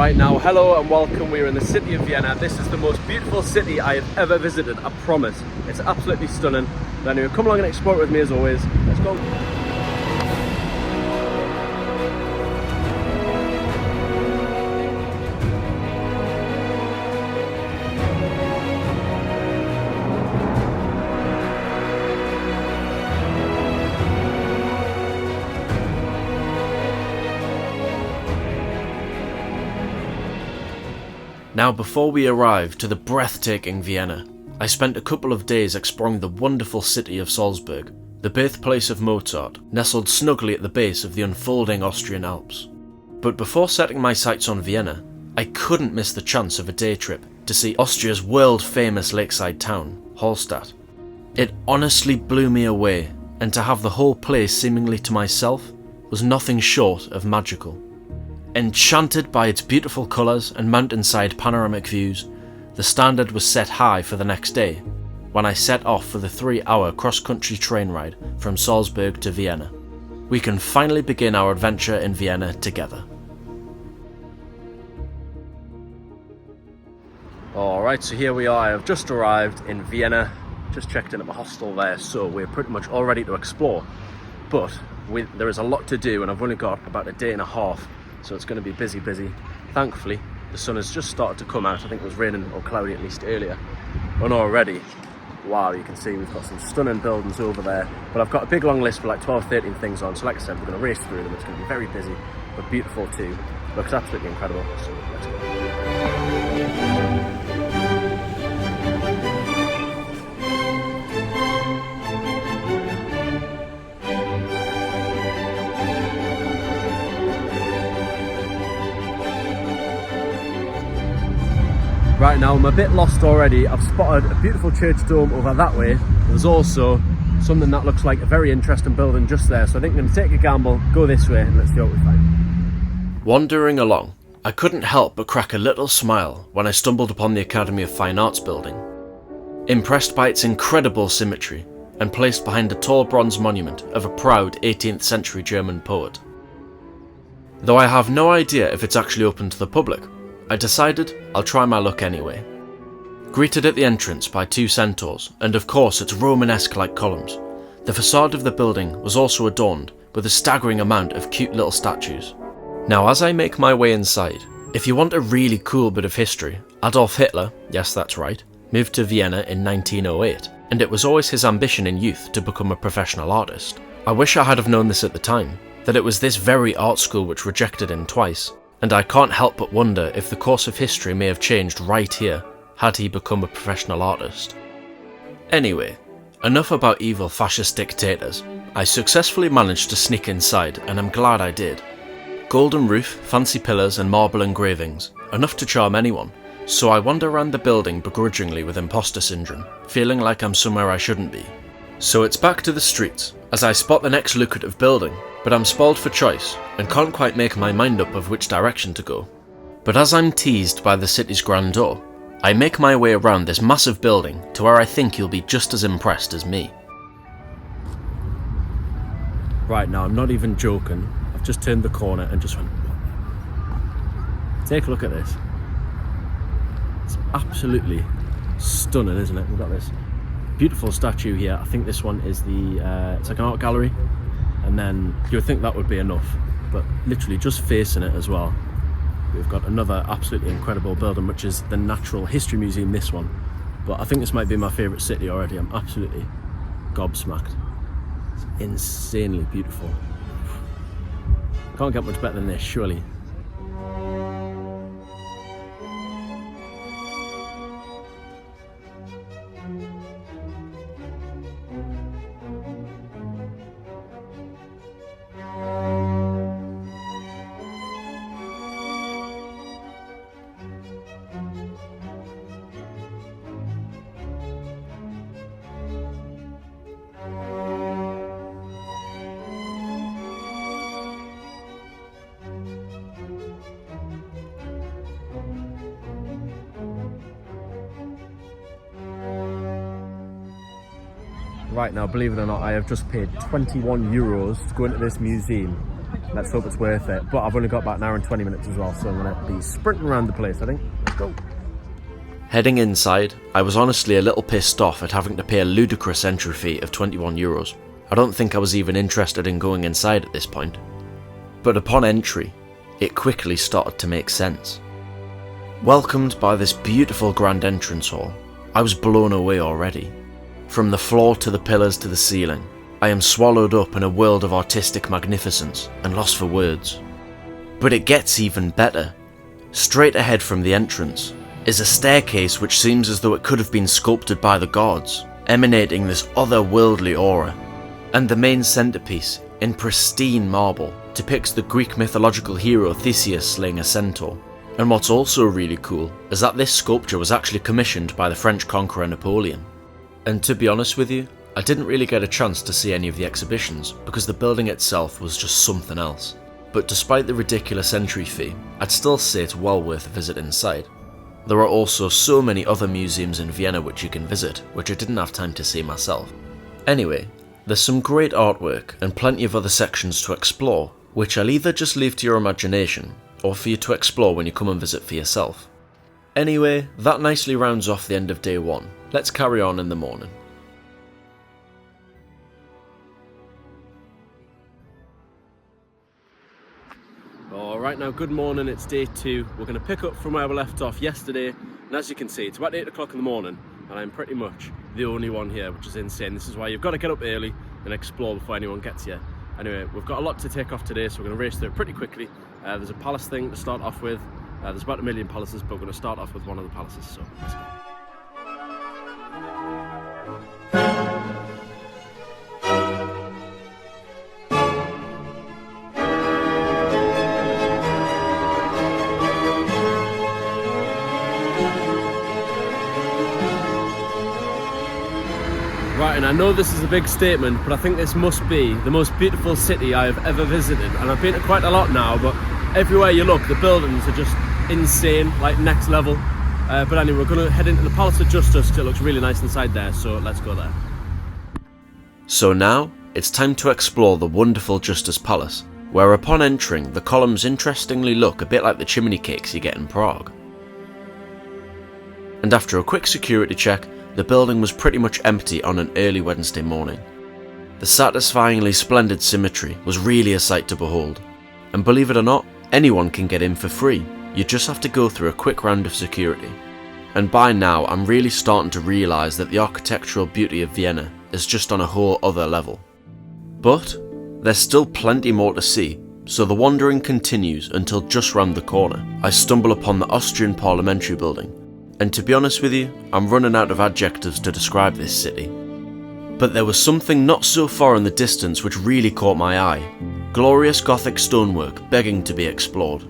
Right now, hello and welcome. We're in the city of Vienna. This is the most beautiful city I have ever visited, I promise. It's absolutely stunning. But anyway, come along and explore it with me as always. Let's go. Now, before we arrived to the breathtaking Vienna, I spent a couple of days exploring the wonderful city of Salzburg, the birthplace of Mozart, nestled snugly at the base of the unfolding Austrian Alps. But before setting my sights on Vienna, I couldn't miss the chance of a day trip to see Austria's world-famous lakeside town, Hallstatt. It honestly blew me away, and to have the whole place seemingly to myself was nothing short of magical. Enchanted by its beautiful colours and mountainside panoramic views, the standard was set high for the next day, when I set off for the 3-hour cross-country train ride from Salzburg to Vienna. We can finally begin our adventure in Vienna together. Alright, so here we are. I have just arrived in Vienna. Just checked in at my hostel there, so we're pretty much all ready to explore. But there is a lot to do, and I've only got about a day and a half. So it's going to be busy. Thankfully, the sun has just started to come out. I think it was raining or cloudy at least earlier. And already, wow, you can see we've got some stunning buildings over there. But I've got a big long list for like 12, 13 things on. So like I said, we're going to race through them. It's going to be very busy, but beautiful too. Looks absolutely incredible. So let's go. Right now, I'm a bit lost already. I've spotted a beautiful church dome over that way. There's also something that looks like a very interesting building just there. So I think I'm going to take a gamble, go this way, and let's see what we find. Wandering along, I couldn't help but crack a little smile when I stumbled upon the Academy of Fine Arts building. Impressed by its incredible symmetry, and placed behind a tall bronze monument of a proud 18th century German poet. Though I have no idea if it's actually open to the public, I decided I'll try my luck anyway. Greeted at the entrance by 2 centaurs, and of course its Romanesque-like columns, the facade of the building was also adorned with a staggering amount of cute little statues. Now, as I make my way inside, if you want a really cool bit of history, Adolf Hitler, yes that's right, moved to Vienna in 1908, and it was always his ambition in youth to become a professional artist. I wish I had have known this at the time, that it was this very art school which rejected him twice. And I can't help but wonder if the course of history may have changed right here, had he become a professional artist. Anyway, enough about evil fascist dictators. I successfully managed to sneak inside, and I'm glad I did. Golden roof, fancy pillars and marble engravings, enough to charm anyone, so I wander around the building begrudgingly with imposter syndrome, feeling like I'm somewhere I shouldn't be. So it's back to the streets, as I spot the next lucrative building, but I'm spoiled for choice, and can't quite make my mind up of which direction to go. But as I'm teased by the city's grandeur, I make my way around this massive building to where I think you'll be just as impressed as me. Right now, I'm not even joking. I've just turned the corner and just went... Take a look at this. It's absolutely stunning, isn't it? We've got this beautiful statue here. I think this one is it's like an art gallery. And then you would think that would be enough, but literally just facing it as well, we've got another absolutely incredible building, which is the Natural History Museum, this one. But I think this might be my favourite city already. I'm absolutely gobsmacked. It's insanely beautiful. Can't get much better than this, surely. Right now, believe it or not, I have just paid 21 euros to go into this museum. let's hope it's worth it. But I've only got about an hour and 20 minutes as well, so I'm going to be sprinting around the place, I think. Let's go. Heading inside, I was honestly a little pissed off at having to pay a ludicrous entry fee of €21. I don't think I was even interested in going inside at this point. But upon entry, it quickly started to make sense. Welcomed by this beautiful grand entrance hall, I was blown away already. From the floor to the pillars to the ceiling, I am swallowed up in a world of artistic magnificence and lost for words. But it gets even better. Straight ahead from the entrance is a staircase which seems as though it could have been sculpted by the gods, emanating this otherworldly aura. And the main centerpiece, in pristine marble, depicts the Greek mythological hero Theseus slaying a centaur. And what's also really cool is that this sculpture was actually commissioned by the French conqueror Napoleon. And to be honest with you, I didn't really get a chance to see any of the exhibitions because the building itself was just something else. But despite the ridiculous entry fee, I'd still say it's well worth a visit inside. There are also so many other museums in Vienna which you can visit, which I didn't have time to see myself. Anyway, there's some great artwork and plenty of other sections to explore, which I'll either just leave to your imagination, or for you to explore when you come and visit for yourself. Anyway, that nicely rounds off the end of day 1. Let's carry on in the morning. Alright, now good morning, it's day 2. We're going to pick up from where we left off yesterday, and as you can see, it's about 8 o'clock in the morning, and I'm pretty much the only one here, which is insane. This is why you've got to get up early and explore before anyone gets here. Anyway, we've got a lot to take off today, so we're going to race through it pretty quickly. There's a palace thing to start off with. There's about 1 million palaces, but we're going to start off with one of the palaces, so let's go. Right, and I know this is a big statement, but I think this must be the most beautiful city I have ever visited. And I've been to quite a lot now, but everywhere you look, the buildings are just insane, like next level. But anyway, we're going to head into the Palace of Justice because it looks really nice inside there, so let's go there. So now, it's time to explore the wonderful Justice Palace, where upon entering, the columns interestingly look a bit like the chimney cakes you get in Prague. And after a quick security check, the building was pretty much empty on an early Wednesday morning. The satisfyingly splendid symmetry was really a sight to behold. And believe it or not, anyone can get in for free. You just have to go through a quick round of security. And by now, I'm really starting to realise that the architectural beauty of Vienna is just on a whole other level. But there's still plenty more to see, so the wandering continues until just round the corner I stumble upon the Austrian Parliamentary Building. And to be honest with you, I'm running out of adjectives to describe this city. But there was something not so far in the distance which really caught my eye. Glorious Gothic stonework begging to be explored.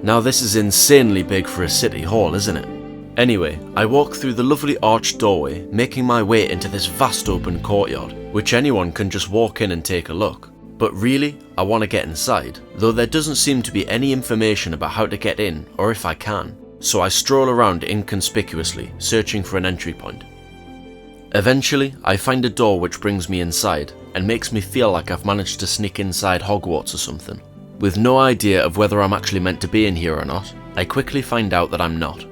Now this is insanely big for a city hall, isn't it? Anyway, I walk through the lovely arched doorway, making my way into this vast open courtyard, which anyone can just walk in and take a look. But really, I want to get inside, though there doesn't seem to be any information about how to get in, or if I can. So I stroll around inconspicuously, searching for an entry point. Eventually, I find a door which brings me inside, and makes me feel like I've managed to sneak inside Hogwarts or something. With no idea of whether I'm actually meant to be in here or not, I quickly find out that I'm not.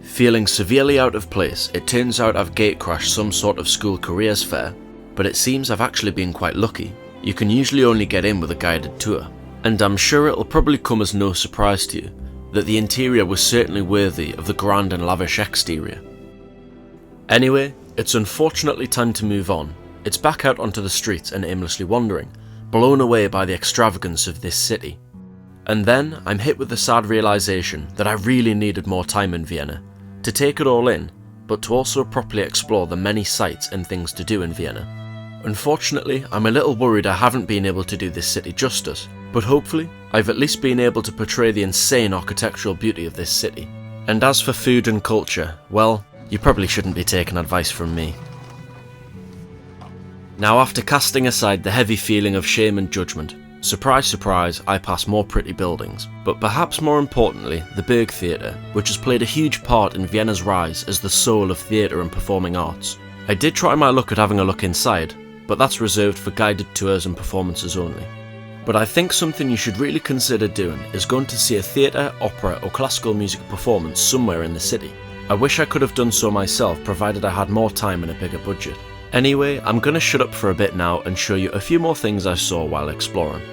Feeling severely out of place, it turns out I've gatecrashed some sort of school careers fair, but it seems I've actually been quite lucky. You can usually only get in with a guided tour, and I'm sure it'll probably come as no surprise to you that the interior was certainly worthy of the grand and lavish exterior. Anyway, it's unfortunately time to move on. It's back out onto the streets and aimlessly wandering, blown away by the extravagance of this city. And then I'm hit with the sad realisation that I really needed more time in Vienna, to take it all in, but to also properly explore the many sights and things to do in Vienna. Unfortunately, I'm a little worried I haven't been able to do this city justice, but hopefully I've at least been able to portray the insane architectural beauty of this city. And as for food and culture, well, you probably shouldn't be taking advice from me. Now, after casting aside the heavy feeling of shame and judgment, surprise surprise, I pass more pretty buildings, but perhaps more importantly, the Berg Theatre, which has played a huge part in Vienna's rise as the soul of theatre and performing arts. I did try my luck at having a look inside, but that's reserved for guided tours and performances only. But I think something you should really consider doing is going to see a theatre, opera or classical music performance somewhere in the city. I wish I could have done so myself, provided I had more time and a bigger budget. Anyway, I'm gonna shut up for a bit now and show you a few more things I saw while exploring.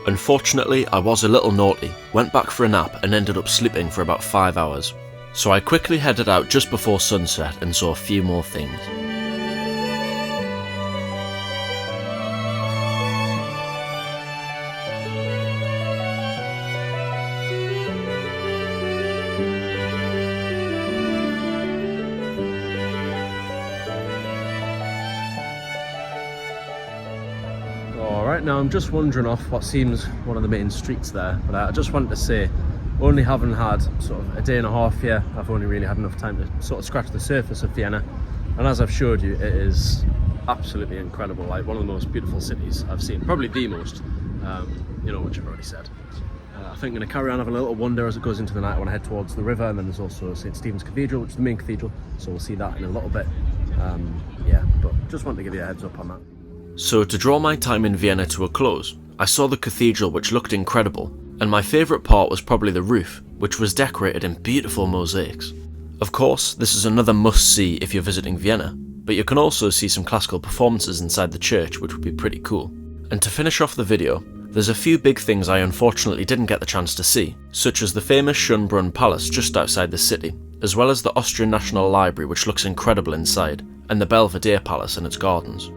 Unfortunately, I was a little naughty, went back for a nap and ended up sleeping for about 5 hours. So I quickly headed out just before sunset and saw a few more things. Alright, now I'm just wandering off what seems one of the main streets there, but I just wanted to say, only having had sort of a day and a half here, I've only really had enough time to sort of scratch the surface of Vienna, and as I've showed you, it is absolutely incredible, like one of the most beautiful cities I've seen, probably the most, you know, which I've already said. I think I'm going to carry on having a little wander as it goes into the night. I want to head towards the river, and then there's also St. Stephen's Cathedral, which is the main cathedral, so we'll see that in a little bit. Yeah, but just wanted to give you a heads up on that. So to draw my time in Vienna to a close, I saw the cathedral, which looked incredible, and my favourite part was probably the roof, which was decorated in beautiful mosaics. Of course, this is another must-see if you're visiting Vienna, but you can also see some classical performances inside the church, which would be pretty cool. And to finish off the video, there's a few big things I unfortunately didn't get the chance to see, such as the famous Schönbrunn Palace just outside the city, as well as the Austrian National Library, which looks incredible inside, and the Belvedere Palace and its gardens.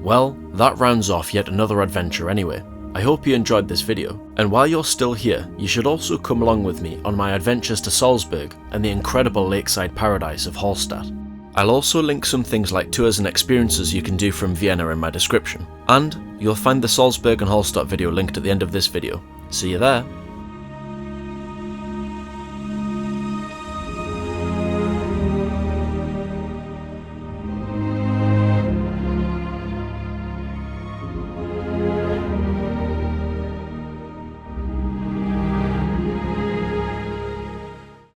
Well, that rounds off yet another adventure anyway. I hope you enjoyed this video, and while you're still here, you should also come along with me on my adventures to Salzburg and the incredible lakeside paradise of Hallstatt. I'll also link some things like tours and experiences you can do from Vienna in my description, and you'll find the Salzburg and Hallstatt video linked at the end of this video. See you there!